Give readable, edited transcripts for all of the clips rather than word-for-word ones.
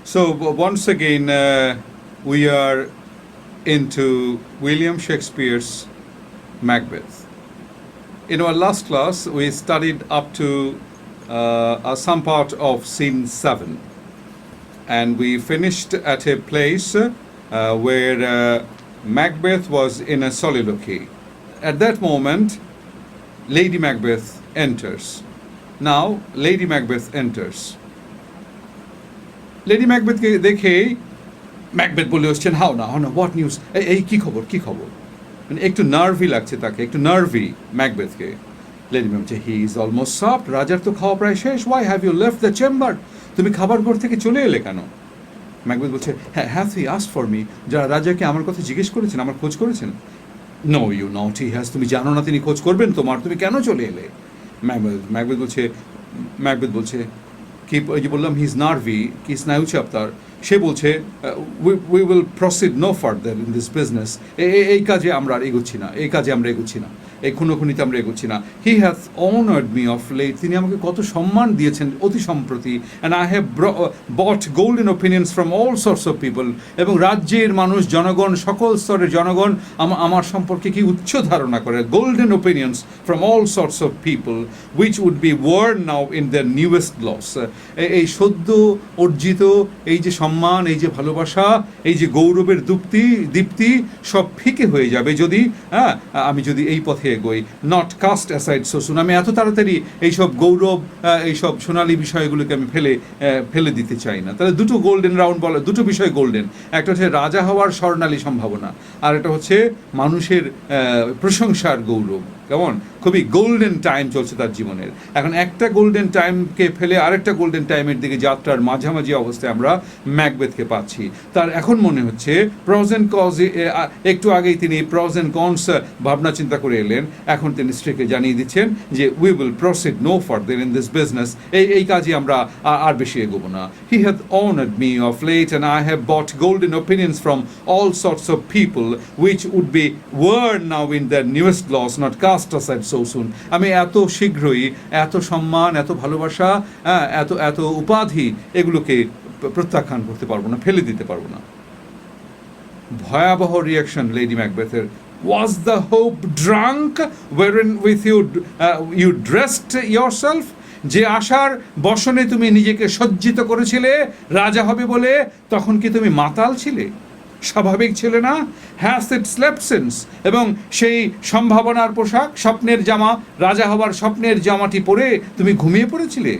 So once again, we are into William Shakespeare's Macbeth. In our last class, we studied up to some part of scene 7, and we finished at a place where Macbeth was in a soliloquy. At that moment, Lady Macbeth enters. Now, Lady Macbeth enters. Lady ম্যাকবেথকে দেখে Macbeth বলে আসছেন, হাও না what news, এই কী খবর মানে একটু নার্ভি লাগছে তাকে, একটু নার্ভি ম্যাকবেথকে। লেডি ম্যাম বলছে, হি ইজ অলমোস্ট সফট, রাজার তো খাওয়া প্রায় শেষ, why have you left the chamber, তুমি খাবার ঘর থেকে চলে এলে কেন? ম্যাকবেথ বলছে, have he asked for me, যারা রাজাকে আমার কথা জিজ্ঞেস করেছেন, আমার খোঁজ করেছেন? Know you not, he has, তুমি জানো না তিনি খোঁজ করবেন তোমার, তুমি কেন চলে এলে? ম্যাকবেথ বলছে কি, ওই যে বললাম হি ইজ নার্ভি, কি স্নায়ু চাপ তার। সে বলছে, we will proceed no further in this business, এই কাজে আমরা আর এগোচ্ছি না, এই খুনোখুনিতে আমরা এগোচ্ছি না। He has honoured me of late, তিনি আমাকে কত সম্মান দিয়েছেন অতি সম্প্রতি। And I have bought golden opinions from all sorts of people, এবং রাজ্যের মানুষ, জনগণ, সকল স্তরের জনগণ আমার সম্পর্কে কি উচ্চ ধারণা করে। Golden opinions from all sorts of people which would be worn now in the newest loss. এই সদ্য অর্জিত এই যে সম্মান, এই যে ভালোবাসা, এই যে গৌরবের দীপ্তি সব ফিকে হয়ে যাবে যদি আমি যদি এই পথে এগোই। নট কাস্ট অ্যাসাইড সো সুন, আমি এত তাড়াতাড়ি এইসব গৌরব, এইসব সোনালী বিষয়গুলোকে আমি ফেলে দিতে চাই না। তাহলে দুটো গোল্ডেন রাউন্ড বলে, দুটো বিষয় গোল্ডেন, একটা হচ্ছে রাজা হওয়ার স্বর্ণালী সম্ভাবনা, আর একটা হচ্ছে মানুষের প্রশংসার গৌরব। কেমন খুবই গোল্ডেন টাইম চলছে তার জীবনের। এখন একটা গোল্ডেন টাইমকে ফেলে আরেকটা গোল্ডেন টাইমের দিকে যাত্রার মাঝামাঝি অবস্থায় আমরা ম্যাকবেথকে পাচ্ছি। তার এখন মনে হচ্ছে প্রজ অ্যান্ড কজ, একটু আগেই তিনি প্রজ অ্যান্ড কনস ভাবনা চিন্তা করে এলেন, এখন তিনি স্ত্রীকে জানিয়ে দিচ্ছেন যে we will proceed no further in this business, এই কাজে আমরা আর বেশি এগোবো না। He have honoured me of late and I have bought golden opinions from all sorts of people which would be worn now in the newest loss, not cast aside so soon. আমি এত শীঘ্রই এত সম্মান, এত ভালোবাসা, এত উপাধি, এগুলোকে প্রত্যাখ্যান করতে পারবো না, ফেলে দিতে পারবো না। ভয়াবহ রিয়াকশন লেডি ম্যাকবেথের। Was the hope drunk wherein with you dressed yourself? যে আশার বসনে তুমি নিজেকে সজ্জিত করেছিলে রাজা হবে বলে, তখন কি তুমি মাতাল ছিলে, স্বাভাবিক ছিল না? হ্যাজ ইট স্লেপ্ট সিন্স, এবং সেই সম্ভাবনার পোশাক, স্বপ্নের জামা, রাজা হবার স্বপ্নের জামাটি পরে তুমি ঘুমিয়ে পড়েছিলে?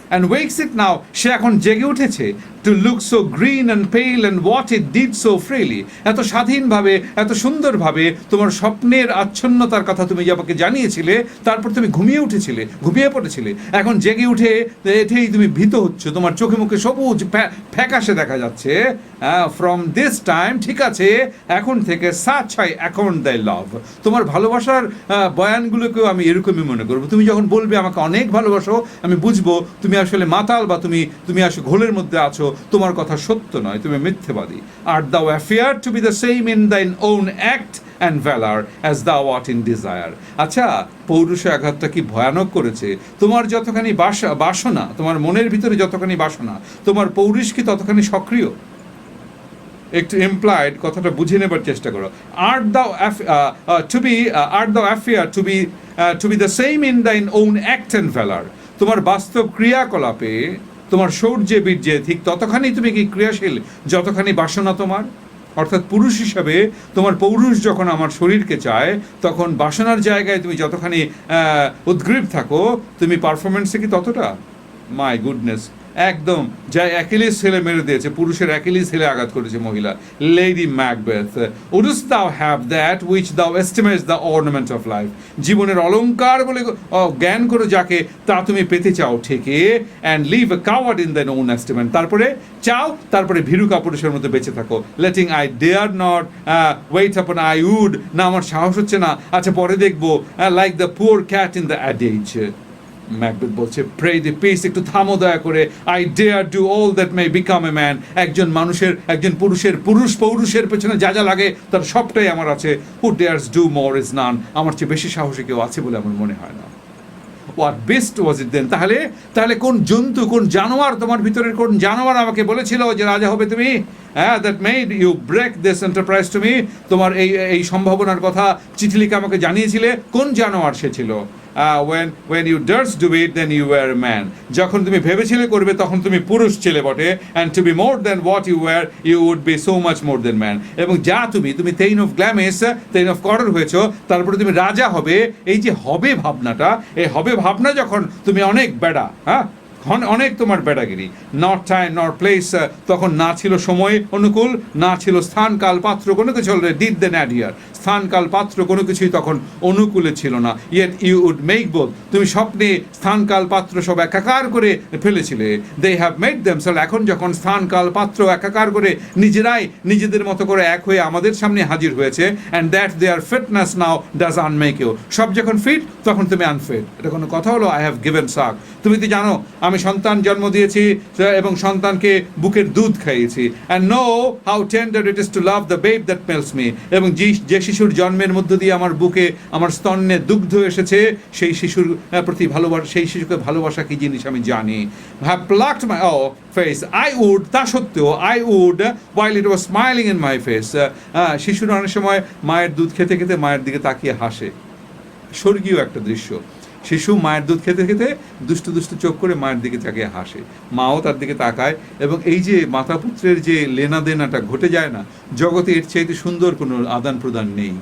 অ্যান্ড ওয়েকস ইট নাও, সে এখন জেগে উঠেছে। To look so green and pale and what it did so freely, এত স্বাধীনভাবে, এত সুন্দরভাবে তোমার স্বপ্নের আচ্ছন্নতার কথা তুমি যাকে জানিয়েছিলে, তারপর তুমি ঘুমিয়ে পড়েছিলে। এখন জেগে উঠে এতেই তুমি ভীত হচ্ছ, তোমার চোখে মুখে সবুজ ফ্যাকাশে দেখা যাচ্ছে। ফ্রম দিস টাইম, ঠিক আছে, এখন থেকে সাচ আই অ্যাকাউন্ট দ্য লাভ, তোমার ভালোবাসার বয়ানগুলোকেও আমি এরকমই মনে করবো। তুমি যখন বলবে আমাকে অনেক ভালোবাসো, আমি বুঝবো তুমি আসলে মাতাল, বা তুমি আসলে ঘোলের মধ্যে আছো, তোমার কথা সত্য নয়, তুমি মিথ্যেবাদী। Art thou affair to be the same in thine own act and valor as thou art in desire? আচ্ছা, পৌরুষ আঘাতটা কি ভয়ানক করেছে। তোমার যতখানি বাসনা, তোমার মনের ভিতরে যতখানি বাসনা, তোমার পৌরুষ কি ততখানি সক্রিয়? একটু এমপ্লয়েড, কথাটা বুঝে নেবার চেষ্টা করো। Art thou affair to be the same in thine own act and valor? তোমার বাস্তব ক্রিয়াকলাপে, তোমার শৌর্যে বীর্যে ঠিক ততখানি তুমি কি ক্রিয়াশীল যতখানি বাসনা তোমার? অর্থাৎ পুরুষ হিসাবে তোমার পৌরুষ যখন আমার শরীরকে চায়, তখন বাসনার জায়গায় তুমি যতখানি উদ্গ্রীব থাকো, তুমি পারফরমেন্সে কি ততটা? মাই গুডনেস, একদম যা অ্যাকিলিস হেলে মেরে দিয়েছে, পুরুষের অ্যাকিলিস হেলে আঘাত করেছে মহিলা। লেডি ম্যাকবেথ, উডস্ট দাও হ্যাভ দ্যাট উইচ দাও estimates the ornament of life, জীবনের অলঙ্কার বলে জ্ঞান করো যাকে, তা তুমি পেতে চাও ঠিকই। And live a coward in thine own estimate, তারপরে ভীরু কাপুরুষের মতো বেঁচে থাকো। Letting I dare not wait upon I would, না আমার সাহস হচ্ছে না, আচ্ছা পরে দেখবো, like the poor cat in the adage. Macbeth বলছে, প্রে দি পিস, একটু থামো দয়া করে। I dare do all that may become a man, একজন পুরুষের পৌরুষের পেছনে যা যা লাগে তার সবটাই আমার আছে। Who dares do more is none, আমার চেয়ে বেশি সাহসী কেউ আছে বলে আমার মনে হয় না। what beast was it then? তাহলে কোন জন্তু, কোন জানোয়ার, তোমার ভিতরের কোন জানোয়ার আমাকে বলেছিল যে রাজা হবে তুমি? that made you break this enterprise to me? তোমার এই সম্ভাবনার কথা চিঠি লিখে আমাকে জানিয়েছিলে, কোন জানোয়ার সে ছিল? When you durst do it, then you were a man. যখন তুমি ভেবেছিলে করবে তখন তুমি পুরুষ ছিলে বটে, and to be more than what you were, you would be so much more than man. এবং যা তুমি Thane of Glamis, Thane of Coror হয়েছো, তারপরে তুমি রাজা হবে। এই যে হবে ভাবনাটা, এই হবে ভাবনা যখন তুমি অনেক বেড়া, অনেক তোমার বেড়াগিরি, নট টাইম নট প্লেস, তখন না ছিল সময় অনুকূল, না ছিল স্থান কাল পাত্র, কোনো কিছু ডিড দে ন্যাড হিয়ার, স্থান কাল পাত্র কোনো কিছুই তখন অনুকূলে ছিল না। Yet you would make both, তুমি স্বপ্নে স্থান কাল পাত্র সব একাকার করে ফেলেছিলে। দে হ্যাভ মেড দেমসেলভ, এখন যখন স্থান কাল পাত্র একাকার করে নিজেরাই নিজেদের মতো করে এক হয়ে আমাদের সামনে হাজির হয়েছে, and that their fitness now does unmake you, সব যখন ফিট তখন তুমি আনফিট। এটা কোনো কথা হলো? আই হ্যাভ গিভেন সাক, তুমি তো জানো আমি সন্তান জন্ম দিয়েছি এবং সন্তানকে বুকের দুধ খাইয়েছি। And know how tender it is to love the babe that milks me, এবং যে শিশুর জন্মের মধ্য দিয়ে আমার বুকে আমার স্তন্যে দুগ্ধ এসেছে, সেই শিশুর প্রতি ভালোবাসা, সেই শিশুকে ভালোবাসা কি জিনিস আমি জানি। Have plucked my face, I would, তা সত্ত্বেও I would while it was smiling in my face, শিশুরা অনেক সময় মায়ের দুধ খেতে খেতে মায়ের দিকে তাকিয়ে হাসে, স্বর্গীয় একটা দৃশ্য। শিশু মায়ের দুধ খেতে খেতে দুষ্টু দুষ্টু চোখ করে মায়ের দিকে তাকিয়ে হাসে, মাও তার দিকে তাকায়, এবং এই যে মাতা পুত্রের যে লেনা দেনাটা ঘটে যায় না, জগতে এর চাইতে সুন্দর কোনো আদান প্রদান নেই।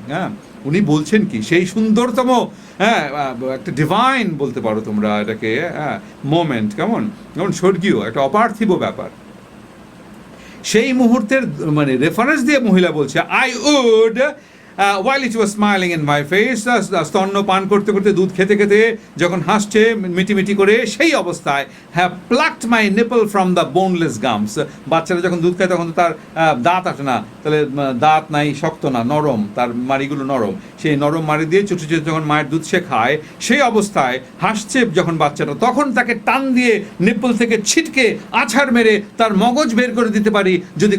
উনি বলছেন কি, সেই সুন্দরতম একটা ডিভাইন বলতে পারো তোমরা এটাকে, মোমেন্ট, কেমন স্বর্গীয় একটা অপার্থিব ব্যাপার। সেই মুহূর্তের মানে রেফারেন্স দিয়ে মহিলা বলছে, I would while it was smiling in my face, স্তন্য পান করতে করতে দুধ খেতে খেতে যখন হাসছে মিটিমিটি করে, সেই অবস্থায় have plucked my nipple from the boneless gums, বাচ্চারা যখন দুধ খায় তখন তো তার দাঁত আসে না, তাহলে দাঁত নাই, শক্ত না, নরম, তার মাড়িগুলো নরম, সেই নরম মাড়ি দিয়ে ছোটো ছোটো যখন মায়ের দুধ সে খায়, সেই অবস্থায় হাসছে যখন বাচ্চাটা, তখন তাকে টান দিয়ে নিপল থেকে ছিটকে আছাড় মেরে তার মগজ বের করে দিতে পারি যদি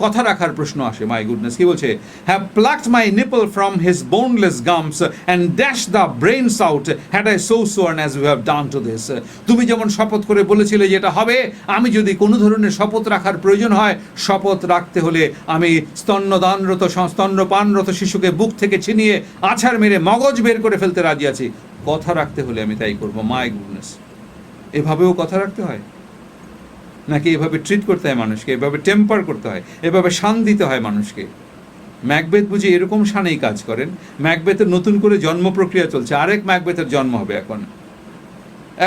কথা রাখার প্রশ্ন আসে। মাই গুডনেস, কি বলছে? have plucked my nipple from his boneless gums and dashed the brains out had I so sworn as we have done to this. তুমি যেমন শপথ করে বলেছিলে যে এটা হবে, আমি যদি কোনো ধরনের শপথ রাখার প্রয়োজন হয়, শপথ রাখতে হলে আমি স্তন্যপানরত শিশুকে বুক থেকে ছিনিয়ে আছাড় মেরে মগজ বের করে ফেলতে রাজি আছি। কথা রাখতে হলে আমি তাই করব। মাই গুডনেস, এভাবেও কথা রাখতে হয় নাকি? এভাবে ট্রিট করতে হয় মানুষকে, এভাবে টেম্পার করতে হয়, এভাবে শান দিতে হয় মানুষকে? ম্যাকবেথ বুঝি এরকম শানেই কাজ করেন। ম্যাকবেথের নতুন করে জন্ম প্রক্রিয়া চলছে, আরেক ম্যাকবেথের জন্ম হবে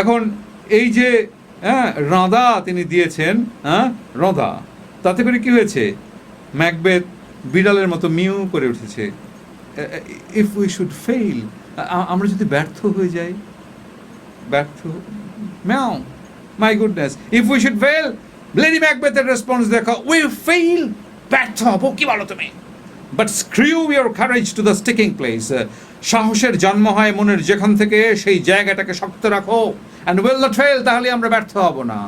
এখন এই যে রাঁধা তিনি দিয়েছেন, রঁধা, তাতে করে কি হয়েছে? ম্যাকবেথ বিড়ালের মতো মিউ করে উঠেছে। ইফ উই শুড ফেইল, আমরা যদি ব্যর্থ হয়ে যাই, ম্যাও, my goodness, if we should fail, lady ম্যাকবেথের রেসপন্স দেখো, উই ফেইল, ব্যর্থ হবো, কি বলো তুমি? But screw your courage to the sticking place. সাহসের জন্ম হয় মনের যেখান থেকে, সেই জায়গাটাকে শক্ত রাখো, and will not fail, তাহলে আমরা ব্যর্থ হব না।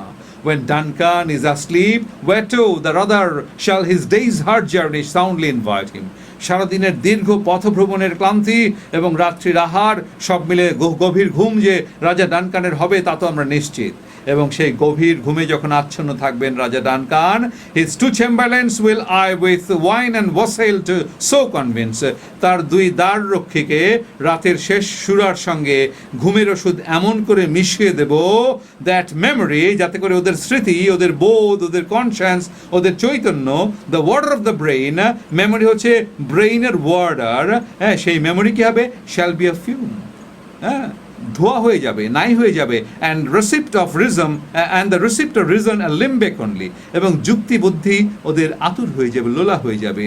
When Duncan is asleep, where to the rather shall his day's hard journey soundly invite him. সারাদিনের দীর্ঘ পথভ্রমণের ক্লান্তি এবং রাত্রির আহার সব মিলে গভীর ঘুম যে রাজা ডানকানের হবে তা তো আমরা নিশ্চিত। এবং সেই গভীর ঘুমে যখন আচ্ছন্ন থাকবেন রাজা Duncan, his two chamberlains will I with wine and wassail to so convince, তার দুই দ্বার রক্ষীকে রাতের শেষ সুরার সঙ্গে ঘুমের ওষুধ এমন করে মিশিয়ে দেব, দ্যাট মেমোরি, যাতে করে ওদের স্মৃতি, ওদের বোধ, ওদের কনসিয়েন্স, ওদের চৈতন্য, the warder of the brain, memory হচ্ছে ব্রেইনের ওয়ার্ডার, সেই মেমোরি কি হবে? শ্যাল বি আ ফিউম, ধোয়া হয়ে যাবে, নাই হয়ে যাবে, and receipt of reason and the receipt of reason and limbeck only, এবং যুক্তি বুদ্ধি ওদের আতুর হয়ে যাবে, লোলা হয়ে যাবে।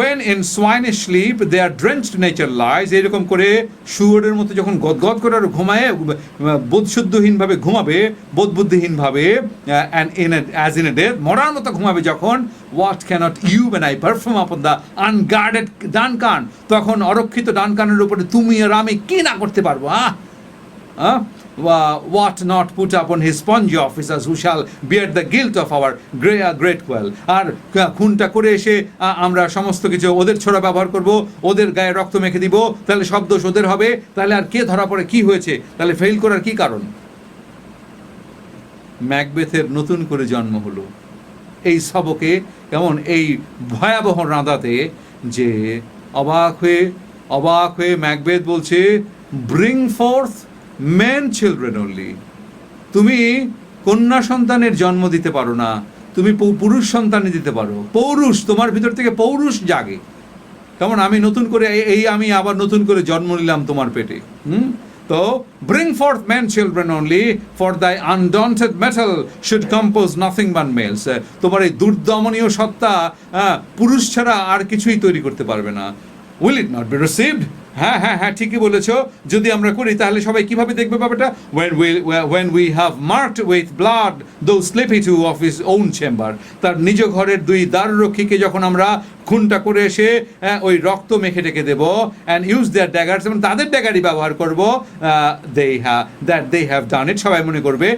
when in swinish sleep their drenched nature lies, এরকম করে শুয়োরের মতো যখন গদগদ করে আর ঘুমায়, বোধশুদ্ধহীনভাবে ঘুমাবে, বোধবুদ্ধিহীনভাবে, and as in a death, মরার মতো ঘুমাবে যখন, what cannot you when I perform upon the unguarded Duncan, তখন অরক্ষিত ডানকানের উপরে তুমি আর আমি কি না করতে পারবো? what not put upon his spongy officers who shall bear the guilt of our great quarrel. আর খুনটা করে এসে আমরা সমস্ত কিছু ওদের ছোড়া ব্যবহার করব, ওদের গায়ে রক্ত মেখে দিব, তাহলে সব দোষ ওদের হবে, তাহলে আর কে ধরা পড়ে কি হয়েছে, তাহলে ফেল করার কি কারণ? ম্যাকবেথের নতুন করে জন্ম হলো এই সবকে, কেমন এই ভয়াবহ রাঁদাতে, যে অবাক হয়ে ম্যাকবেথ বলছে, bring forth men children only. তুমি কন্যা সন্তানের জন্ম দিতে পারো না, তুমি পুরুষ সন্তানই দিতে পারো। পৌরুষ, তোমার ভিতর থেকে পৌরুষ জাগে, কেমন আমি আবার নতুন করে জন্ম নিলাম তোমার পেটে। তো bring forth men children only, for thy undaunted metal should compose nothing but males. তোমার এই দুর্দমনীয় সত্তা পুরুষ ছাড়া আর কিছুই তৈরি করতে পারবে না। Will it not be received? হ্যাঁ ঠিকই বলেছো। যদি আমরা করি তাহলে সবাই কিভাবে দেখবে ব্যাপারটা? when we have marked with blood those sleepy two of his own chamber, তার নিজ ঘরের দুই দ্বাররক্ষীকে যখন আমরা খুনটা করে এসে ওই রক্ত মেখে রেখে দেবো, and use their daggers, এবং তাদের ড্যাগারই ব্যবহার করবো, they have done it, সবাই মনে করবে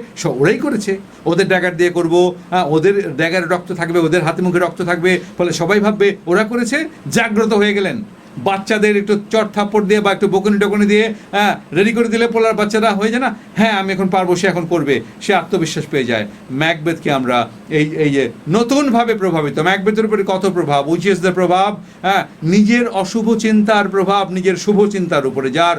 ওরাই করেছে, ওদের ড্যাগার দিয়ে করবো, ওদের ড্যাগারে রক্ত থাকবে, ওদের হাতে মুখে রক্ত থাকবে, ফলে সবাই ভাববে ওরা করেছে। জাগ্রত হয়ে গেলেন। বাচ্চাদের একটু চট থাপ্পড় দিয়ে বা একটু বকুনি দিয়ে রেডি করে দিলে পোলার বাচ্চারা হয়ে যায় না, হ্যাঁ আমি এখন পারবো, সে এখন করবে, সে আত্মবিশ্বাস পেয়ে যায়। ম্যাকবেথকে আমরা এই যে নতুনভাবে প্রভাবিত, ম্যাকবেথের উপরে কত প্রভাব, উইচ ইজ দ্য প্রভাব, নিজের অশুভ চিন্তার প্রভাব নিজের শুভ চিন্তার উপরে, যার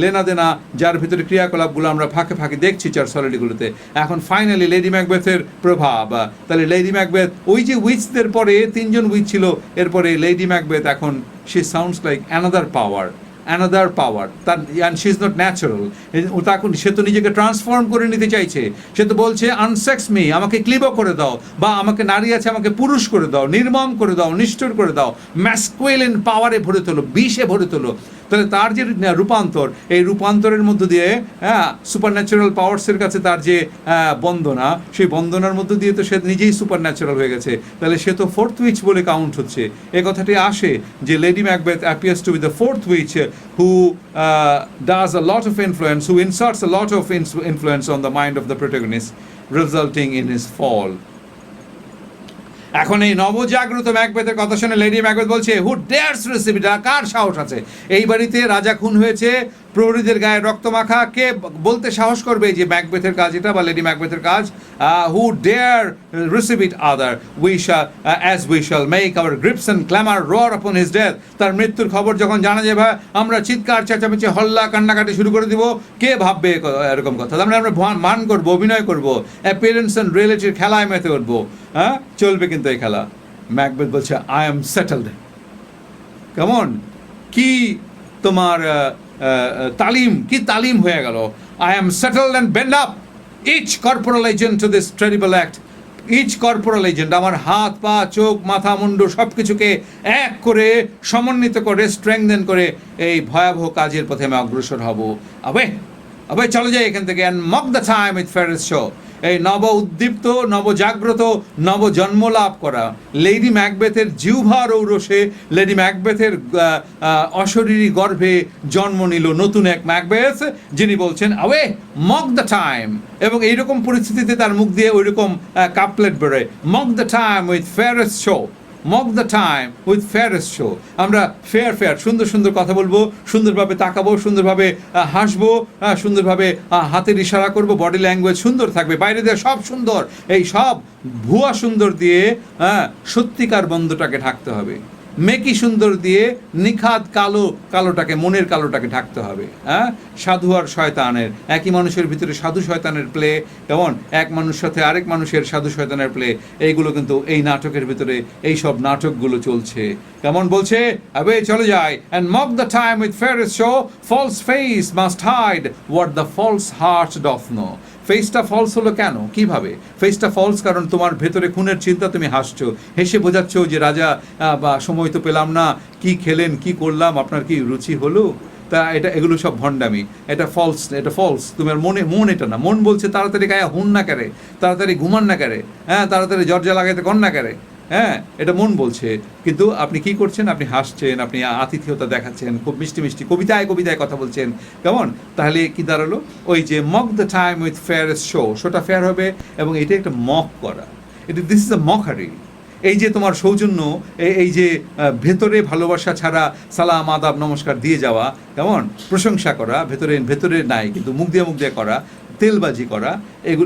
লেনা দেনা, যার ভিতরে ক্রিয়াকলাপগুলো আমরা ফাঁকে দেখছি চার্চ হলিডেগুলোতে। এখন ফাইনালি লেডি ম্যাকবেথের প্রভাব। তাহলে লেডি ম্যাকবেথ, ওই যে উইচদের পরে তিনজন উইচ ছিল, এরপরে লেডি ম্যাকবেথ এখন she sounds like another power, and she is not natural. সে তো নিজেকে ট্রান্সফর্ম করে নিতে চাইছে, সে তো বলছে আনসেক্স মি, আমাকে ক্লিব করে দাও, বা আমাকে নারী আছে আমাকে পুরুষ করে দাও, নির্মম করে দাও, নিষ্ঠুর করে দাও, ম্যাসকুলিন পাওয়ারে ভরে তোলো, বিষে ভরে তোলো। তাহলে তার যে রূপান্তর, এই রূপান্তরের মধ্য দিয়ে সুপার ন্যাচারাল পাওয়ার্সের কাছে তার যে বন্দনা, সেই বন্দনার মধ্য দিয়ে তো সে নিজেই সুপার ন্যাচারাল হয়ে গেছে। তাহলে সে তো ফোর্থ উইচ বলে কাউন্ট হচ্ছে। এ কথাটি আসে যে lady Macbeth appears to B the fourth which who does a lot of influence, who inserts a lot of influence on the mind of the protagonist, resulting in his fall. এখন এই নবজাগ্রত ম্যাকবেথের কথা শুনে lady Macbeth বলছে, হু ডেয়ারস receive it, কার সাহস আছে? এই বাড়িতে রাজা খুন হয়েছে, প্রহরীদের গায়ে রক্ত মাখা, কে বলতে সাহস করবে যে ম্যাকবেথের কাজ এটা বা লেডি ম্যাকবেথের কাজ? Who dare receive it other, we shall make our griefs and clamour roar upon his death. তার মৃত্যুর খবর যখন জানা যাবে, আমরা চিৎকার চেঁচামেচি হল্লা কান্নাকাটি শুরু করে দিব। কে ভাববে এরকম কথা? তার মানে আমরা মান করবো, অভিনয় করবো, অ্যাপিয়ারেন্স অ্যান্ড রিয়েলিটির খেলায় মেতে উঠবো। চলবে কিন্তু এই খেলা। ম্যাকবেথ বলছে, আই এম সেটেলড। কেমন কি তোমার তালিম হয়ে গেল? I am settled and bend up each corporal agent to this terrible act. Each corporal agent, আমার হাত পা চোখ মাথা মুন্ডু সব কিছুকে এক করে সমন্বিত করে স্ট্রেংথেন করে এই ভয়াবহ কাজের পথে আমি অগ্রসর হব। আবে চলে যাই এখান থেকে, and mock the time with ফেয়ারেস্ট show. এই নব উদ্দীপ্ত, নবজাগ্রত, নবজন্ম লাভ করা লেডি ম্যাকবেথের জিহ্বার ঔরসে, লেডি ম্যাকবেথের অশরীরী গর্ভে জন্ম নিল নতুন এক ম্যাকবেথ, যিনি বলছেন আওয়ে মক দ্য টাইম। এবং এইরকম পরিস্থিতিতে তার মুখ দিয়ে ওই রকম কাপলেট বেরোয়, mock the time with ফেয়ারেস্ট show, mock the time with ফেয়ারেস্ট show. আমরা ফেয়ার সুন্দর কথা বলবো, সুন্দরভাবে তাকাবো, সুন্দরভাবে হাসবো, সুন্দরভাবে হাতের ইশারা করবো, বডি ল্যাঙ্গুয়েজ সুন্দর থাকবে, বাইরে দিয়ে সব সুন্দর। এই সব ভুয়া সুন্দর দিয়ে সত্যিকার বন্ধটাকে ঢাকতে হবে। মেকি সুন্দর দিয়ে নিখাত কালোটাকে, মনের কালোটাকে ঢাকতে হবে। সাধু আর শয়তানের, একই মানুষের ভিতরে সাধু শয়তানের প্লে, কেমন এক মানুষ সাথে আরেক মানুষের সাধু শয়তানের প্লে, এইগুলো কিন্তু এই নাটকের ভিতরে, এই সব নাটকগুলো চলছে। কেমন বলছে, আবে চলে যায়, and mock the time with fairest show, false face must hide what the false heart doth know. ফেসটা ফলস হলো কেন, কিভাবে ফেসটা ফলস? কারণ তোমার ভেতরে খুনের চিন্তা, তুমি হাসছো, হেসে বোঝাচ্ছ যে রাজা বা সময় তো পেলাম না, কি খেলেন, কি করলাম, আপনার কি রুচি হলো? তা এগুলো সব ভণ্ডামি, এটা ফলস। তোমার মন এটা না। মন বলছে তাড়াতাড়ি গায়ে হুন না কেরে, তাড়াতাড়ি ঘুমান না কেরে, তাড়াতাড়ি জর্জা লাগাইতে কন না কেরে, হ্যাঁ, এটা মন বলছে। কিন্তু আপনি কি করছেন? আপনি হাসছেন, আপনি আতিথেয়তা দেখাচ্ছেন, খুব মিষ্টি মিষ্টি কবিতায় কবিতায় কথা বলছেন, কেমন? তাহলে কি দাঁড়ালো? ওই যে মক দ্য টাইম উইথ ফেয়ারেস্ট শোটা ফেয়ার হবে, এবং এটা একটা মক করা, এটা দিস ইজ আ মকারি। এই যে তোমার সৌজন্য, এই যে ভেতরে ভালোবাসা ছাড়া সালাম আদাব নমস্কার দিয়ে যাওয়া, কেমন? প্রশংসা করা, ভেতরে নাই কিন্তু মুখ দিয়ে করা, তেলবাজি করা,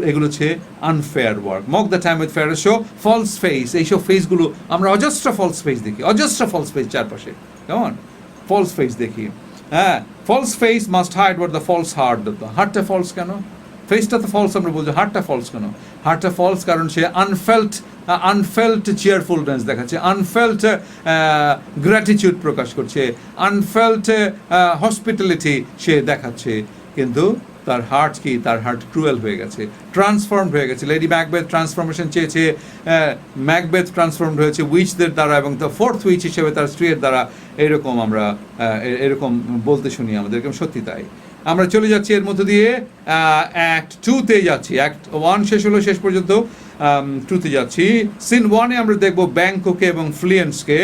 এগুলো হচ্ছে unfair work. Mock the time with fair show, false face, এইসব ফেসগুলো আমরা অজস্র ফলস ফেস দেখি, অজস্র ফলস ফেস চারপাশে, কেমন? ফলস ফেস দেখি। হ্যাঁ, false face must hide what the false heart. হার্টটা ফলস কেন? ফেসটা তো ফলস আমরা বলছি, হার্টটা ফলস কেন? হার্টটা ফলস কারণ সে আনফেল্ট চেয়ারফুলনেস দেখাচ্ছে, আনফেল্ট গ্র্যাটিটিউড প্রকাশ করছে, আনফেল্ট হসপিটালিটি সে দেখাচ্ছে, কিন্তু তার হার্ট কি? তার হার্ট ক্রুয়েল হয়ে গেছে, ট্রান্সফর্মড হয়ে গেছে। লেডি ম্যাকবেথ ট্রান্সফরমেশন চেয়েছে, ম্যাকবেথ ট্রান্সফর্মড হয়েছে উইচদের দ্বারা, এবং দ্য ফোর্থ উইচ হিসেবে তার স্ত্রীর দ্বারা। এরকম আমরা এরকম বলতে শুনি আমাদের, এরকম সত্যি তাই। আমরা চলে যাচ্ছি এর মধ্য দিয়ে অ্যাক্ট 2-তে যাচ্ছি। অ্যাক্ট 1 শেষ হলো, শেষ পর্যন্ত 2-তে যাচ্ছি। সিন 1-এ আমরা দেখবো ব্যাংককে এবং ফ্লুয়েন্সকে।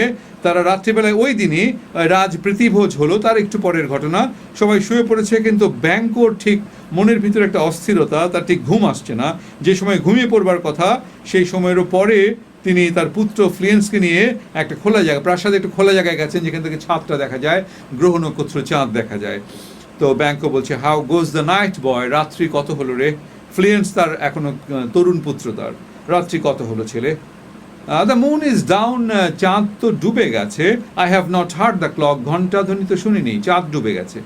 তারা রাত্রিবেলায় ওই দিনই রাজপ্রীতিভোজ হলো, তার একটু পরের ঘটনা। সবাই শুয়ে পড়েছে, কিন্তু ব্যাংকোর ঠিক মনের ভিতরে একটা অস্থিরতা, তার ঠিক ঘুম আসছে না। যে সময় ঘুমিয়ে পড়বার কথা, সেই সময়েরও পরে তিনি তার পুত্র ফ্লুয়েন্সকে নিয়ে একটা খোলা জায়গা, প্রাসাদে একটু খোলা জায়গায় গেছেন, যেখান থেকে ছাদটা দেখা যায়, গ্রহ নক্ষত্র চাঁদ দেখা যায়। তো ব্যাংকো বলছে, হাউ গোজ দ্য নাইট বয়, রাত্রি কত হলো রে? ফ্লুয়েন্স তার এখনো তরুণ পুত্র, তার রাত্রি কত হলো ছেলে? দ্য মুন ইজ ডাউন, চাঁদ তো ডুবে গেছে। I have not hard the clock, ঘন্টা ধ্বনি তো শুনিনি, চাঁদ ডুবে গেছে।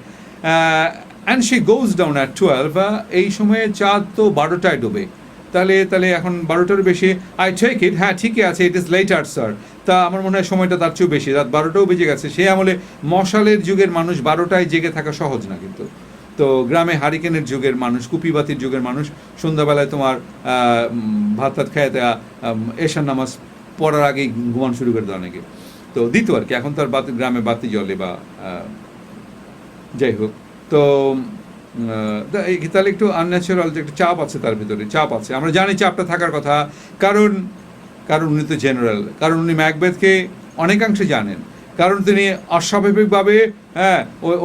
And she goes down at 12, এই সময়ে চাঁদ তো 12টায় ডুবে। তাহলে এখন 12টার বেশি। আই টেক ইট, হ্যাঁ ঠিকই আছে, ইট ইজ লেটার স্যার। তা আমার মনে হয় সময়টা তার চেয়েও বেশি, রাত 12টাও বেজে গেছে। সে আমলে মশালের যুগের মানুষ 12টায় জেগে থাকা সহজ না, কিন্তু তো গ্রামে হারিকেনের যুগের মানুষ, কুপিবাতির যুগের মানুষ সন্ধ্যাবেলায় তোমার ভাত টাত খেয়ে দেওয়া, এশার নামাজ পড়ার আগেই ঘুমান শুরু করে দেওয়া অনেকে তো দিত আর কি। এখন তো আর গ্রামে বাতি জ্বলে বা যাই হোক। তো তাহলে একটু আনন্যাচারাল যে একটা চাপ আছে তার ভিতরে, চাপ আছে। আমরা জানি চাপটা থাকার কথা, কারণ উনি তো জেনারেল, কারণ উনি ম্যাকবেথকে অনেকাংশে জানেন, কারণ তিনি অস্বাভাবিকভাবে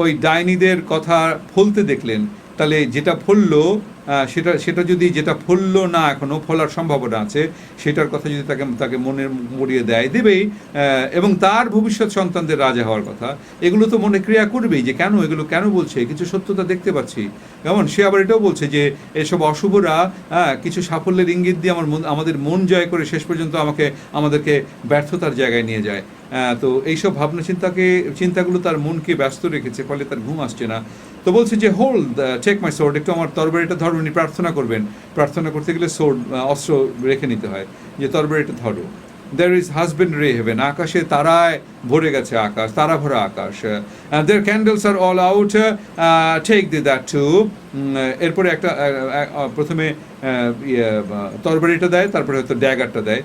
ওই ডাইনিদের কথা ফলতে দেখলেন। তাহলে যেটা ফললো সেটা যদি, যেটা ফললো না এখনো ফলার সম্ভাবনা আছে, সেটার কথা যদি তাকে মনে মরিয়ে দেবেই, এবং তার ভবিষ্যৎ সন্তানদের রাজা হওয়ার কথা, এগুলো তো মনে ক্রিয়া করবেই যে এগুলো কেন বলছে, কিছু সত্যতা দেখতে পাচ্ছি। যেমন সে আবার এটাও বলছে যে এসব অশুভরা কিছু সাফল্যের ইঙ্গিত দিয়ে আমাদের মন জয় করে শেষ পর্যন্ত আমাদেরকে ব্যর্থতার জায়গায় নিয়ে যায়। তো এইসব চিন্তাগুলো তার মনকে ব্যস্ত রেখেছে, ফলে তার ঘুম আসছে না। তো বলছে যে হোল্ড, টেক মাই সোর্ড, একটু আমার তরবারিটা ধরো। উনি প্রার্থনা করবেন, প্রার্থনা করতে গেলে সোর্ড, অস্ত্র রেখে নিতে হয়, যে তরবারিটা ধরো। There is husbandry heaven, আকাশে তারায় ভরে গেছে, আকাশ তারা ভরা আকাশ। Their candles are all out, take that too. এরপরে একটা প্রথমে তরবারিটা দেয়, তারপরে হয়তো ড্যাগারটা দেয়।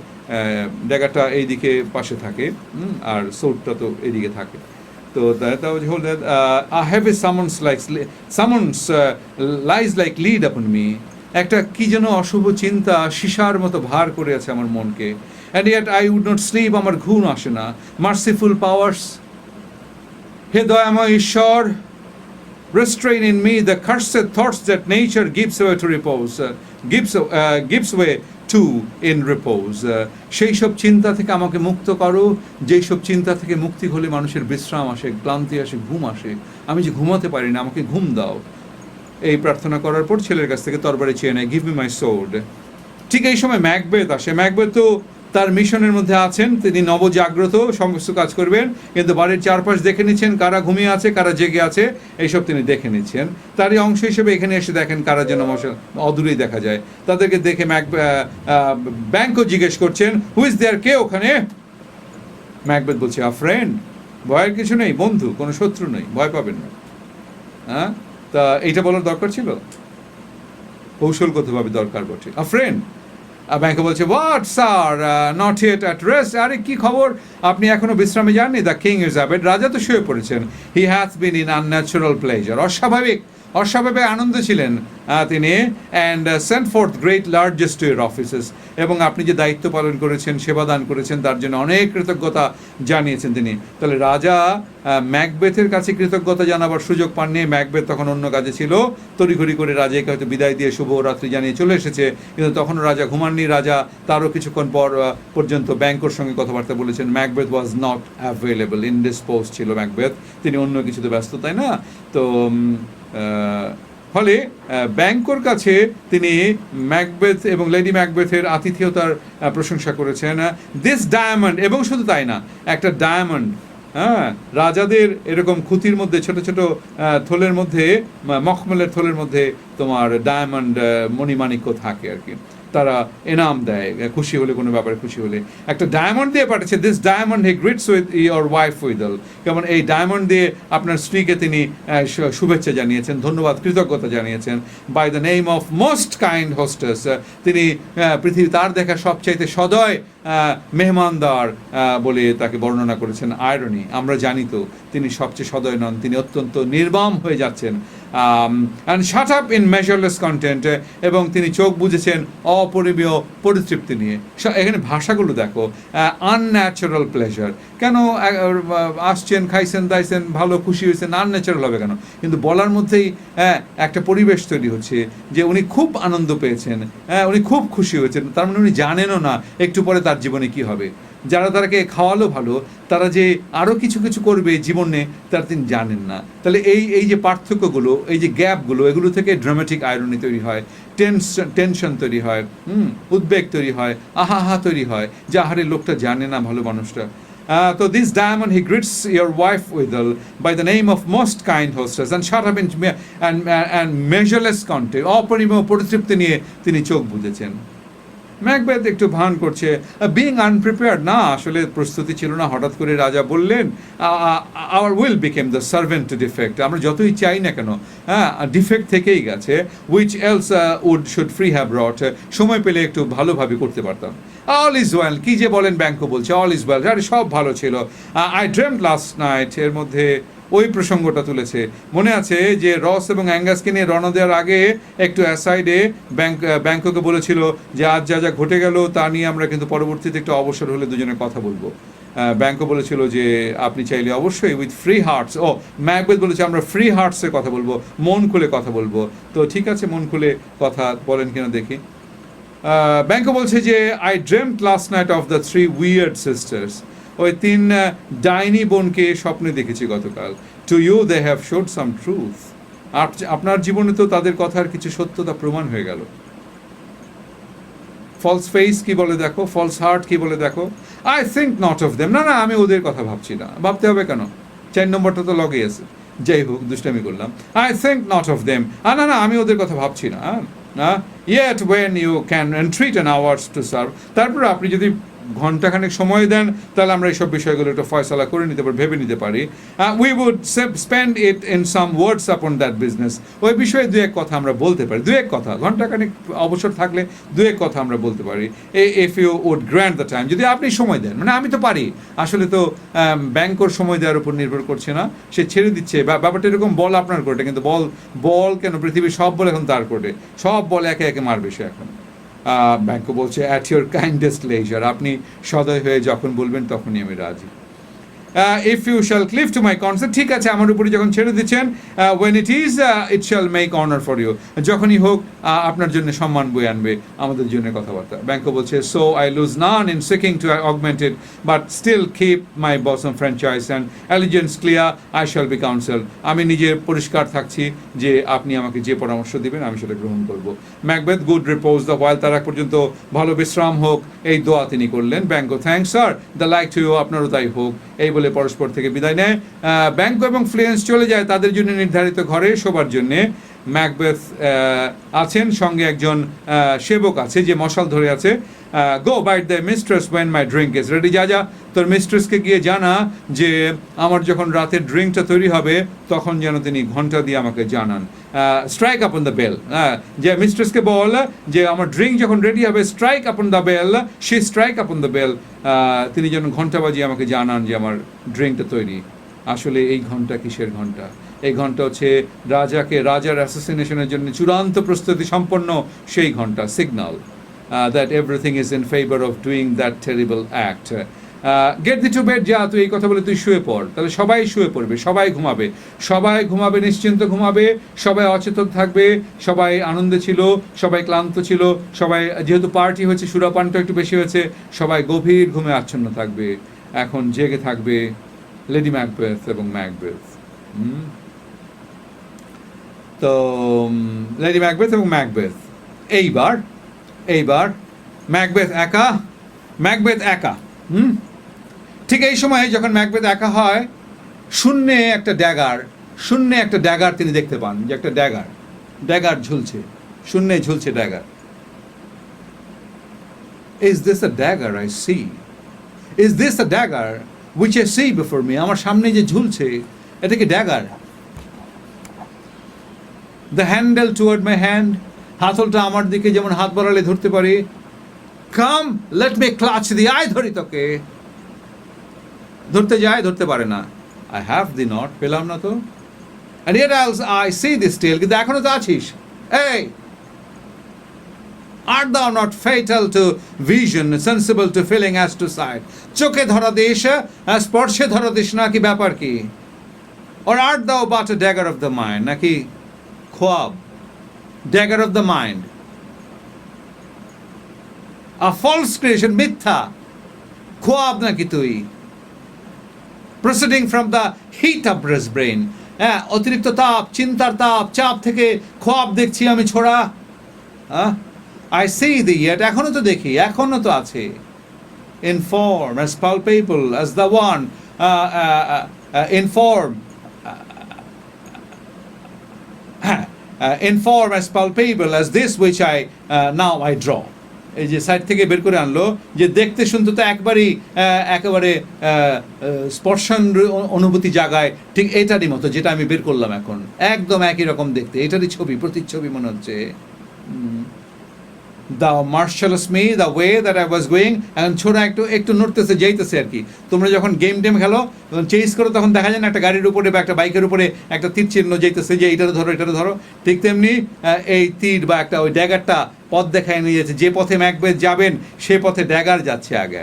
ড্যাগারটা এইদিকে পাশে থাকে, আর সোর্ডটা তো এইদিকে থাকে। তো I have a summons lies like lead upon me, একটা কি যেন অশুভ চিন্তা সীসার মতো ভার করে আছে আমার মনকে। And yet I would not sleep, আমার ঘুম আসে না। Merciful powers, হে দয়াময় ঈশ্বর, restrain in me the cursed thoughts that nature gives way to repose, gives way to in repose. সেই সব চিন্তা থেকে আমাকে মুক্ত করো, যেই সব চিন্তা থেকে মুক্তি হলে মানুষের বিশ্রাম আসে, ক্লান্তি আসে, ঘুম আসে। আমি যে ঘুমাতে পারি না, আমাকে ঘুম দাও। এই প্রার্থনা করার পর ছেলের কাছ থেকে তরবারি চেয়ে নেয়, গিভ মি মাই সোর্ড। ঠিক এই সময় ম্যাকবেথ আসে। ম্যাকবেথ তো তার মিশনের মধ্যে আছেন, তিনি নবজাগ্রত, সমস্ত কাজ করবেন, কিন্তু বাড়ির চারপাশ দেখে নিচ্ছেন, কারা ঘুমিয়ে আছে, কারা জেগে আছে, এইসব তিনি দেখে নিচ্ছেন। তারই অংশ হিসেবে এখানে এসে দেখেন কারা যেন অদূরেই দেখা যায়। তাদেরকে দেখে ব্যাংকও জিজ্ঞেস করছেন, হু ইজ দেয়ার, কে ওখানে? ম্যাকবেথ বলছে, আ ফ্রেন্ড, ভয়ের কিছু নেই, বন্ধু, কোনো শত্রু নেই, ভয় পাবেন না। হ্যাঁ, তা এইটা বলার দরকার ছিল, কৌশলগতভাবে দরকার বটে। আ ফ্রেন্ড। ব্যাংকে বলছে, what sir, not yet at rest, আরে কি খবর, আপনি এখনো বিশ্রামে যাননি? দ্য কিং ইজ অ্যাবেড, রাজা তো শুয়ে পড়েছেন। He has been in unnatural pleasure, অস্বাভাবিক আনন্দ ছিলেন তিনি, and sent forth great largess to your offices, এবং আপনি যে দায়িত্ব পালন করেছেন, সেবাদান করেছেন, তার জন্য অনেক কৃতজ্ঞতা জানিয়েছেন তিনি। তাহলে রাজা ম্যাকবেথের কাছে কৃতজ্ঞতা জানাবার সুযোগ পাননি। ম্যাকবেথ তখন অন্য কাজে ছিল, তড়িঘড়ি করে রাজাকে হয়তো বিদায় দিয়ে শুভরাত্রি জানিয়ে চলে এসেছে, কিন্তু তখনও রাজা ঘুমাননি। রাজা তারও কিছুক্ষণ পর্যন্ত ব্যাংকোর সঙ্গে কথাবার্তা বলেছেন। ম্যাকবেথ ওয়াজ নট অ্যাভেলেবল, ইনডিসপোজ ছিল ম্যাকবেথ, তিনি অন্য কিছুতে ব্যস্ত, তাই না? তো ফলে ব্যাংকোর কাছে তিনি ম্যাকবেথ এবং লেডি ম্যাকবেথের আতিথেয়তার প্রশংসা করেছেন। দিস ডায়মন্ড, এবং শুধু তাই না, একটা ডায়মন্ড, হ্যাঁ, রাজাদের এরকম খুঁতির মধ্যে ছোট ছোট থলের মধ্যে, মখমলের থলের মধ্যে তোমার ডায়মন্ড মণিমাণিক্য থাকে আর কি, তারা এনাম দেয় খুশি হলে, কোনো ব্যাপারে খুশি হলে। একটা ডায়মন্ড দিয়ে পাঠাচ্ছে, this diamond he greets with your wife withal, কেমন এই ডায়মন্ড দিয়ে আপনার স্ত্রীকে তিনি শুভেচ্ছা জানিয়েছেন, ধন্যবাদ, কৃতজ্ঞতা জানিয়েছেন। By the name of most kind hostess, তিনি পৃথিবী তার দেখা সবচাইতে সদয় মেহমানদার বলে তাকে বর্ণনা করেছেন। আয়রনি, আমরা জানি তো তিনি সবচেয়ে সদয় নন, তিনি অত্যন্ত নির্মম হয়ে যাচ্ছেন। And shut up in measureless content, এবং তিনি চোখ বুঝেছেন অপরিমেয় পরিতৃপ্তি নিয়ে। এখানে ভাষাগুলো দেখো, আনন্যাচারাল প্লেজার, কেন আসছেন, খাইছেন দাইছেন, ভালো খুশি হয়েছেন, আনন্যাচারাল হবে কেন? কিন্তু বলার মধ্যেই একটা পরিবেশ তৈরি হচ্ছে যে উনি খুব আনন্দ পেয়েছেন, উনি খুব খুশি হয়েছেন, তার মানে উনি জানেনও না একটু পরে তার জীবনে কি হবে। যারা তাকে খাওয়ালো ভালো, তারা যে আরও কিছু কিছু করবে জীবনে, তারা তিনি জানেন না। তাহলে এই যে পার্থক্যগুলো, এই যে গ্যাপগুলো, এগুলো থেকে ড্রামাটিক আয়রনি তৈরি হয়, টেনশন তৈরি হয়, উদ্বেগ তৈরি হয়, আহা তৈরি হয়, যে আহারে লোকটা জানে না, ভালো মানুষটা। তো this diamond he greets your wife withal by the name of most kind hostess and shut up in and measureless content, অপরিমেয় পরিতৃপ্তি নিয়ে তিনি চোখ বুঝেছেন। ম্যাকবেথ একটু ভান করছে, বিং আনপ্রিপেয়ার্ড, না আসলে প্রস্তুতি ছিল না, হঠাৎ করে রাজা বললেন, our will became the servant to defect, আমরা যতই চাই না কেন, হ্যাঁ, ডিফেক্ট থেকেই গেছে। Which else should free have wrought, সময় পেলে একটু ভালোভাবে করতে পারতাম। অল ইজ ওয়েল, কি যে বলেন, ব্যাংকো বলছে অল ইজ ওয়েল, আরে সব ভালো ছিল। আই ড্রিমড লাস্ট নাইট, এর মধ্যে ওই প্রসঙ্গটা তুলেছে। মনে আছে যে রস এবং অ্যাঙ্গাসকে নিয়ে রওনা দেওয়ার আগে একটু অ্যাসাইডে ব্যাংককে বলেছিল যে আজ যা যা ঘটে গেল তা নিয়ে আমরা কিন্তু পরবর্তীতে একটু অবসর হলে দুজনে কথা বলবো। ব্যাংকো বলেছিল যে আপনি চাইলে অবশ্যই উইথ ফ্রি হার্টস, ম্যাকবেথ বলেছে আমরা ফ্রি হার্টসে কথা বলবো, মন খুলে কথা বলবো। তো ঠিক আছে, মন খুলে কথা বলেন কিনা দেখি। ব্যাংকো বলছে যে I dreamed last night of the three weird sisters, ওই তিন ডাইনি বোনকে স্বপ্নে দেখেছি গতকাল। To you they have showed some truth, আপনার জীবনে তো তাদের কথার কিছু সত্যতা প্রমাণ হয়ে গেল। ফলস ফেস কি বলে দেখো, ফলস হার্ট কি বলে দেখো। I think not of them, না আমি ওদের কথা ভাবছি না, ভাবতে হবে কেন, 4 নম্বরটা তো লগেই আছে। যাই হোক, দুষ্টামি করলাম। I think not of them, না আমি ওদের কথা ভাবছি না। Yet when you can entreat an hours to serve, তারপর আপনি যদি ঘন্টাখানেক সময় দেন, তাহলে আমরা এইসব বিষয়গুলো একটু ফয়সালা করে নিতে পারি, ভেবে নিতে পারি। We would spend it in some words upon that business, ওই বিষয়ে দু এক কথা আমরা বলতে পারি, দু এক কথা, ঘন্টাখানেক অবসর থাকলে দু এক কথা আমরা বলতে পারি। If you would grant the time, যদি আপনি সময় দেন, মানে আমি তো পারি, আসলে তো ব্যাংকর সময় দেওয়ার উপর নির্ভর করছে না, সে ছেড়ে দিচ্ছে। ব্যাপারটা এরকম, বল আপনার কোর্টে, কিন্তু বল কেন, পৃথিবীর সব বল এখন তার কোর্টে, সব বল একে একে মারবে সে এখন। ব্যাংকো বলছে অ্যাট ইউর কাইন্ডেস্ট লেজার, আপনি সদয় হয়ে যখন বলবেন তখনই আমি রাজি। If you shall cleave to my concept, ঠিক আছে আমার উপরে যখন ছেড়ে দিচ্ছেন, when it is it shall make honour for you, যখনই হোক আপনার জন্য সম্মান বয়ে আনবে আমাদের জন্য কথাবার্তা। ব্যাংকো বলছে so I lose none in seeking to augment it, but still keep my bosom franchise and allegiance clear, I shall be counsel, আমি নিজে পরিষ্কার থাকছি যে আপনি আমাকে যে পরামর্শ দিবেন আমি সেটা গ্রহণ করব। ম্যাকবেথ গুড রিপোজ দ্য হোয়াইল, তার আগ পর্যন্ত ভালো বিশ্রাম হোক, এই দোয়া তিনি করলেন। Banquo thanks sir, the like to you, আপনারও তাই হোক, এই বলে পরস্পর থেকে বিদায় নেয়। ব্যাংকো এবং ফ্লুয়েন্স চলে যায় তাদের জন্য নির্ধারিত ঘরে শোবার জন্যে। ম্যাকবেথ আছেন, সঙ্গে একজন সেবক আছে যে মশাল ধরে আছে। Go bid the mistress when my drink is ready, যা তোর মিস্ট্রেসকে গিয়ে জানা যে আমার যখন রাতের ড্রিঙ্কটা তৈরি হবে তখন যেন তিনি ঘন্টা দিয়ে আমাকে জানান। স্ট্রাইক আপন দ্য বেল, যে মিস্ট্রেসকে বল যে আমার ড্রিঙ্ক যখন রেডি হবে, strike upon the bell, she strike upon the bell, তিনি যেন ঘন্টা বাজিয়ে আমাকে জানান যে আমার ড্রিঙ্কটা তৈরি। আসলে এই ঘন্টা কিসের ঘন্টা? এই ঘন্টা হচ্ছে রাজার অ্যাসাসিনেশনের জন্য চূড়ান্ত প্রস্তুতি সম্পন্ন সেই ঘন্টা, signal that everything is in favour of doing that terrible act. Get thee to bed, যা তুই এই কথা বলে তুই শুয়ে পড়। তাহলে সবাই শুয়ে পড়বে, সবাই ঘুমাবে, নিশ্চিন্ত ঘুমাবে, সবাই অচেতন থাকবে, সবাই আনন্দে ছিল, সবাই ক্লান্ত ছিল, সবাই যেহেতু পার্টি হয়েছে সুরাপানটা একটু বেশি হয়েছে, সবাই গভীর ঘুমে আচ্ছন্ন থাকবে। এখন জেগে থাকবে লেডি ম্যাকবেথ এবং ম্যাকবেথ। তো লেডি ম্যাকবেথ এবং ম্যাকবেথ, এইবার ম্যাকবেথ একা। ঠিক এই সময় যখন ম্যাকবেথ একা হয়, শূন্যে একটা ড্যাগার তিনি দেখতে পান, যে একটা ড্যাগার ঝুলছে, শূন্যে ঝুলছে dagger. Is this a dagger I see? Is this a dagger which I see before me? আমার সামনে যে ঝুলছে, এটা কি dagger? The handle toward my hand, হাতলটা আমার দিকে যেমন হাত বাড়ালে ধরতে পারি। Come, let me clutch thee, আয় ধরি তোকে। ধরতে যায়, ধরতে পারে না। I have thee not, পেলাম না তো। And yet I see this still, কিন্তু এখনো তো আছিস। এই, art thou not fatal to vision, sensible to feeling as to sight? চোখে ধরা দিস, স্পর্শে ধরা দিস না, কি ব্যাপার কি? Or art thou but a dagger of the mind, নাকি খোয়াব, dagger of the mind, a false creation, মিথ্যা খোয়াব নাকি তুই? Proceeding from the heat of his brain, অতিরিক্ত তাপ, চিন্তার তাপ, চাপ থেকে খোয়াব দেখছি আমি ছোড়া। I see thee yet, এখনো তো দেখি, এখনো তো আছে। In form as palpable as the one, in form as palpable as this which now I draw. এই যে সাইড থেকে বের করে আনলো, যে দেখতে শুনতে তো একেবারে স্পর্শন অনুভূতি জাগায়, ঠিক এটারই মতো যেটা আমি বের করলাম এখন, একদম একই রকম দেখতে, এটারই প্রতিচ্ছবি মনে হচ্ছে। Thou marshallest me the way that I was going, এখন ছোড়া একটু নড়তেছে, যাইতেছে আর কি। তোমরা যখন গেম খেলো, তখন চেস করো, তখন দেখা যায় না একটা গাড়ির উপরে বা একটা বাইকের উপরে একটা তীর চিহ্ন যাইতেছে, যে এইটারও ধরো। ঠিক তেমনি এই তীর বা একটা ওই ড্যাগারটা পথ দেখায় নিয়ে যাচ্ছে। যে পথে ম্যাকবেথ যাবেন সে পথে ড্যাগার যাচ্ছে আগে।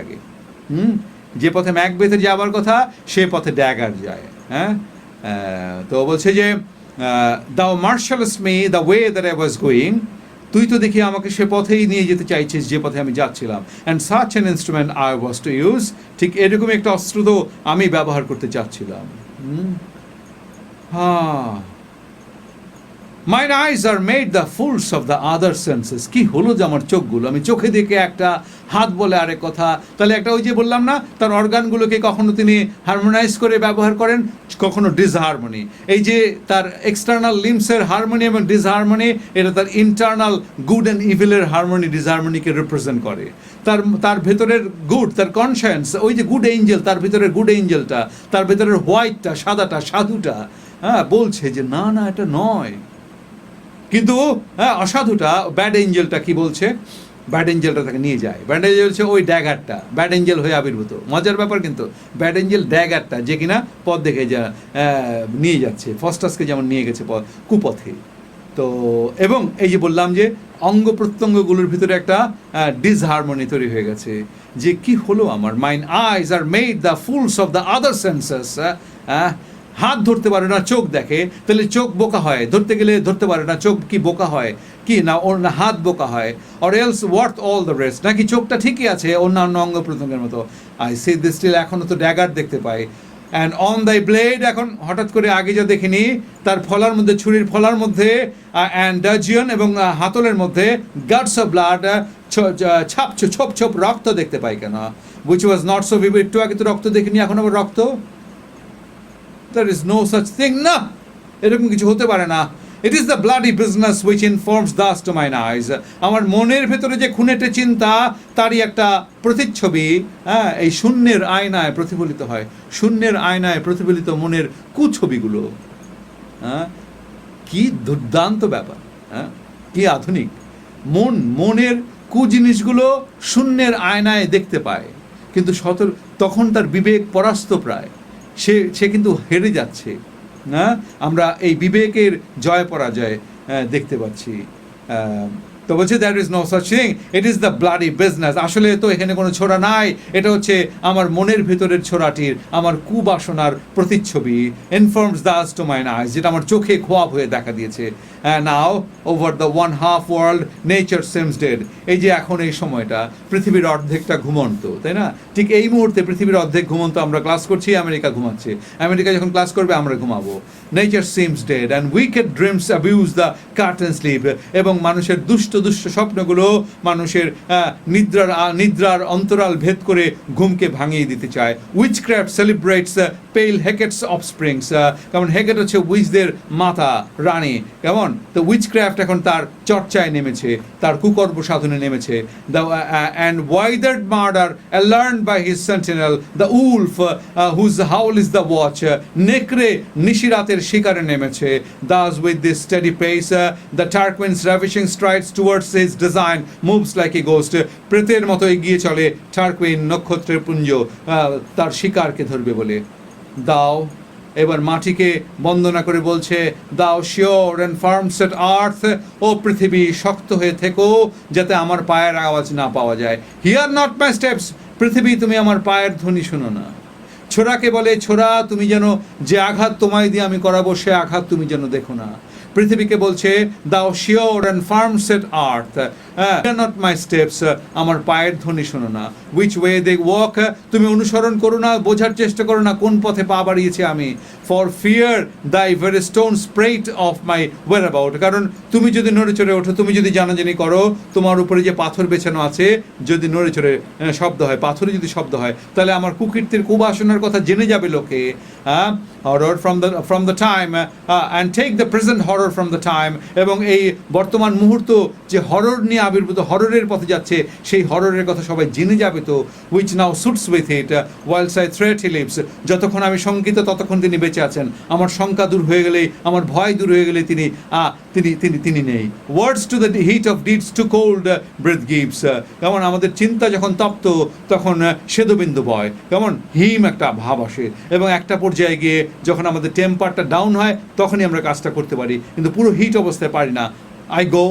যে পথে ম্যাকবেথের যাবার কথা সে পথে ড্যাগার যায়। তো বলছে যে thou marshallest me the way that I was going, তুই তো দেখি আমাকে সে পথেই নিয়ে যেতে চাইছিস যে পথে আমি যাচ্ছিলাম। and such an instrument I was to use, ঠিক এরকম একটা অস্ত্র তো আমি ব্যবহার করতে চাচ্ছিলাম। Mine eyes are made the fools of the other senses. কি হলো যে আমার চোখগুলো, আমি চোখে দেখে একটা, হাত বলে আরেক কথা। তাহলে একটা ওই যে বললাম না, তার অর্গানগুলোকে কখনো তিনি হারমোনাইজ করে ব্যবহার করেন, কখনো ডিসহারমোনি। এই যে তার এক্সটার্নাল লিম্সের হারমোনি এবং ডিসহারমোনি, এটা তার ইন্টারনাল গুড অ্যান্ড ইভিলের হারমোনি ডিসহারমোনিকে রিপ্রেজেন্ট করে। তার ভেতরের গুড, তার কনসিয়েন্স, ওই যে গুড এঞ্জেল, তার ভিতরের গুড এঞ্জেলটা, তার ভেতরের হোয়াইটটা, সাধুটা বলছে যে না এটা নয়। কিন্তু অসাধুটা, ব্যাড এঞ্জেলটা কি বলছে? ব্যাড এঞ্জেলটা তাকে নিয়ে যায়। ব্যাড এঞ্জেল হচ্ছে ওই ড্যাগারটা, ব্যাড এঞ্জেল হয়ে আবির্ভূত। মজার ব্যাপার কিন্তু, ব্যাড এঞ্জেল ড্যাগারটা, যে কিনা পথ দেখে নিয়ে যাচ্ছে, ফস্টাসকে যেমন নিয়ে গেছে কুপথে। তো এবং এই যে বললাম যে অঙ্গ প্রত্যঙ্গগুলোর ভিতরে একটা ডিসহারমোনি তৈরি হয়ে গেছে, যে কি হলো আমার। Mine eyes are made the fools of the other senses. হাত ধরতে পারে না, চোখ দেখে, তাহলে চোখ বোকা হয়, ধরতে গেলে ধরতে পারে না, চোখ কি বোকা হয় কি না, ওর না হাত বোকা হয়। Or else worth all the rest, নাকি চোখটা ঠিকই আছে অন্যান্য অঙ্গ প্রত্যঙ্গের মতো। আই সি দিস স্টিল, এখনো তো ড্যাগার দেখতে পাই। অ্যান্ড অন দ্য ব্লেড, এখন হঠাৎ করে আগে যা দেখিনি, তার ফলার মধ্যে, ছুরির ফলার মধ্যে, অ্যান্ড ডাজিয়ন এবং হাতলের মধ্যে, গাটস অফ ব্লাড, ছোপ রক্ত দেখতে পাই। কেন? Which was not so vivid, একটু আগে তো রক্ত দেখিনি, এখন আবার রক্ত। There is no such thing, না, এরকম কিছু হতে পারে না। It is the bloody business which informs thus to mine eyes. আমার মনের ভেতরে যে খুনেটে চিন্তা, তারই একটা প্রতিচ্ছবি এই শূন্যের আয়নায় প্রতিফলিত হয়। শূন্যের আয়নায় প্রতিফলিত মনের কুছবিগুলো, কি দুর্দান্ত ব্যাপার, কি আধুনিক। মনের জিনিসগুলো শূন্যের আয়নায় দেখতে পায়, কিন্তু তখন তার বিবেক পরাস্ত প্রায়, সে কিন্তু হেরে যাচ্ছে। না, আমরা এই বিবেকের জয় পরাজয় দেখতে পাচ্ছি। তো বলছে there is no such thing, it is the bloody business. আসলে তো এখানে কোনো ছোড়া নাই, এটা হচ্ছে আমার মনের ভেতরের ছোড়াটির, আমার কুবাসনার প্রতিচ্ছবি। Informs thus to mine eyes, যেটা আমার চোখে খোয়াব হয়ে দেখা দিয়েছে। Now over the 1/2 world nature seems dead. এই যে এখন এই সময়টা পৃথিবীর অর্ধেকটা ঘুমন্ত, তাই না? ঠিক এই মুহূর্তে পৃথিবীর অর্ধেক ঘুমন্ত, আমরা ক্লাস করছি, আমেরিকা ঘুমাচ্ছে। আমেরিকা যখন ক্লাস করবে আমরা ঘুমাবো। Nature seems dead and wicked dreams abuse the curtain sleep. এবং মানুষের দুষ্ট স্বপ্নগুলো মানুষের নিদ্রার অন্তরাল ভেদ করে ঘুমকে ভাঙিয়ে দিতে চায়। উইচক্রাফট সেলিব্রেটস পেল হেকেটস অফস্প্রিংস। কারণ হেকেট হচ্ছে উইচদের মাতা, রানী, কেমন? তো উইচক্রাফট এখন তার চর্চায় নেমেছে, তার কুকর্ম সাধনে নেমেছে। The and withered murder learned by his sentinel the wolf whose howl is the watch. নেকড়ে নিশিরাতের শিকারে নেমেছে। Thus with this steady pace the Tarquin's ravishing strides towards his design moves like a ghost. প্রেতের মতো এগিয়ে চলে টার্কুইন, নক্ষত্রের পুঞ্জ, তার শিকারকে ধরবে বলে। দাও, এবার মাটিকে বন্দনা করে বলছে, দাও শিওর অ্যান্ড ফার্ম সেট আর্থ। ও পৃথিবী, শক্ত হয়ে থেকো যাতে আমার পায়ের আওয়াজ না পাওয়া যায়। Here not my steps. পৃথিবী, তুমি আমার পায়ের ধ্বনি শোনো না। ছোড়াকে বলে, ছোড়া তুমি যেন যে আঘাত তোমায় দিয়ে আমি করাবো সে আঘাত তুমি যেন দেখো না। পৃথিবীকে বলছে, দাও sure and farm set earth, not my steps, আমার পায়ের ধ্বনি শোনো না। উইচ ওয়ে দে ওয়াক, তুমি অনুসরণ করো না, বোঝার চেষ্টা করো না কোন পথে পা বাড়িয়েছে আমি। For fear thy very stone prate of my whereabout. কারণ তুমি যদি নড়ে চড়ে ওঠো, তুমি যদি জানাজানি করো, তোমার উপরে যে পাথর বেছানো আছে যদি নড়ে চড়ে শব্দ হয়, পাথরে যদি শব্দ হয়, তাহলে আমার কুকীর্তির কুবাসনার কথা জেনে যাবে লোকে। Horror from the time and take the present horror from the time. এবং এই বর্তমান মুহূর্ত যে হরর নিয়ে আবির্ভূত, হররের পথে যাচ্ছে, সেই হররের কথা সবাই জেনে যাবে তো। Which now suits with it ওয়াইলস I threat he lives. যতক্ষণ আমি শঙ্কিত ততক্ষণ তিনি বেঁচে আছেন। আমার শঙ্কা দূর হয়ে গেলেই, আমার ভয় দূর হয়ে গেলে তিনি তিনি নেই। Words to the heat of deeds too cold breath gives. কেমন আমাদের চিন্তা যখন তপ্ত তখন সেদবিন্দু বয়, কেমন হিম একটা ভাব আসে। এবং একটা পর্যায়ে গিয়ে যখন আমাদের টেম্পারটা ডাউন হয় তখনই আমরা কাজটা করতে পারি, কিন্তু পুরো হিট অবস্থায় পারি না। আই গো,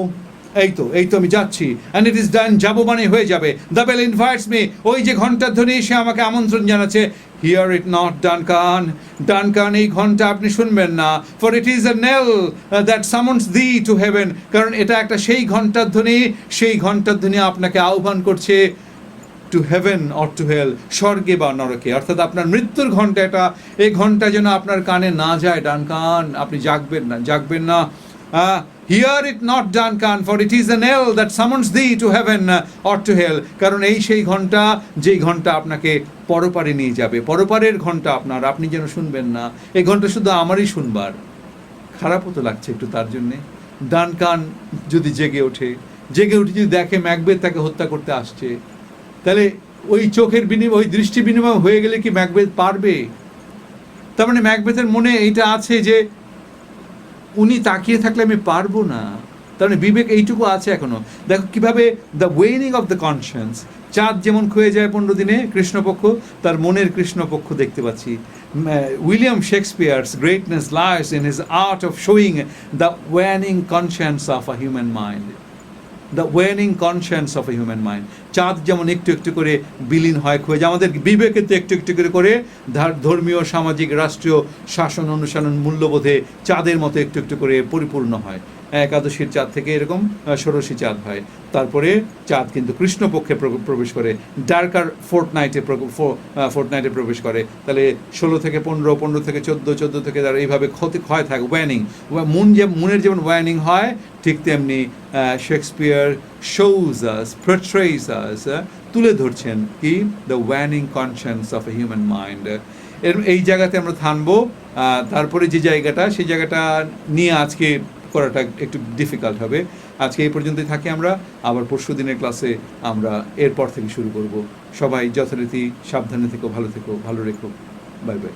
এই তো আমি যাচ্ছি, অ্যান্ড ইট ইজ ডান, যাবো মানে হয়ে যাবে। দ্য বেল ইনভাইটস মি, ওই যে ঘন্টার ধ্বনি সে আমাকে আমন্ত্রণ জানাচ্ছে। Here it not Duncan, Duncan এই ঘন্টা আপনি শুনবেন না। For it is a nail that someone's the to heaven. কারণ এটা একটা সেই ঘন্টার ধ্বনি, সেই ঘন্টার ধ্বনি আপনাকে আহ্বান করছে to heaven or to hell, স্বর্গে বা নরকে। অর্থাৎ আপনার মৃত্যুর ঘন্টা এটা, এই ঘন্টা যেন আপনার কানে না যায়। ডানকান, আপনি জাগবেন না। Hear it not, Duncan, for it is a knell that summons thee to heaven or to hell. কারণ এই সেই ঘন্টা, যেই ঘন্টা আপনাকে পরপারে নিয়ে যাবে। পরপারের ঘন্টা আপনার, আপনি যেন শুনবেন না। এই ঘন্টা শুধু আমারই শুনবার। খারাপও তো লাগছে একটু তার জন্যে। ডানকান যদি জেগে উঠে যদি দেখে ম্যাকবেথ তাকে হত্যা করতে আসছে, তাহলে ওই চোখের বিনিময়, ওই দৃষ্টি বিনিময় হয়ে গেলে কি ম্যাকবেথ পারবে? তার মানে ম্যাকবেথের মনে এইটা আছে যে উনি তাকিয়ে থাকলে আমি পারবো না। তার মানে বিবেক এইটুকু আছে এখনো। দেখো কিভাবে দ্য ওয়েনিং অফ দ্য কনসিয়েন্স। চাঁদ যেমন ক্ষয়ে যায় 15 দিনে কৃষ্ণপক্ষ, তার মনের কৃষ্ণপক্ষ দেখতে পাচ্ছি। William Shakespeare's greatness lies in his art of showing the waning conscience of a human mind. The waning conscience of a human mind. চাঁদ যেমন একটু একটু করে বিলীন হয়, ক্ষয়ে যায়, আমাদের বিবেকে তো একটু একটু করে ধর্মীয়, সামাজিক, রাষ্ট্রীয় শাসন অনুসরণ মূল্যবোধে চাঁদের মতো একটু একটু করে পরিপূর্ণ হয়। একাদশীর চাঁদ থেকে এরকম ষোড়শী চাঁদ হয়। তারপরে চাঁদ কিন্তু কৃষ্ণপক্ষে প্রবেশ করে, ডার্কার ফোর্টনাইটে প্রবেশ করে। তাহলে 16 থেকে 15, 15 থেকে 14, 14 থেকে তার এইভাবে ক্ষয় থাকে, ওয়ানিং। মুনের যেমন ওয়ানিং হয়, ঠিক তেমনি শেক্সপিয়ার শোজ আস, পোর্ট্রেইজ আস, তুলে ধরছেন কি the waning conscience of a human mind. এই জায়গাতে আমরা থামবো। তারপরে যে জায়গাটা, সেই জায়গাটা নিয়ে আজকে করাটা একটু ডিফিকাল্ট হবে। আজকে এই পর্যন্তই থাকি আমরা। আবার পরশু দিনের ক্লাসে আমরা এরপর থেকে শুরু করব। সবাই যথারীতি সাবধানে থেকো, ভালো থেকো, ভালো রেখো। Bye bye.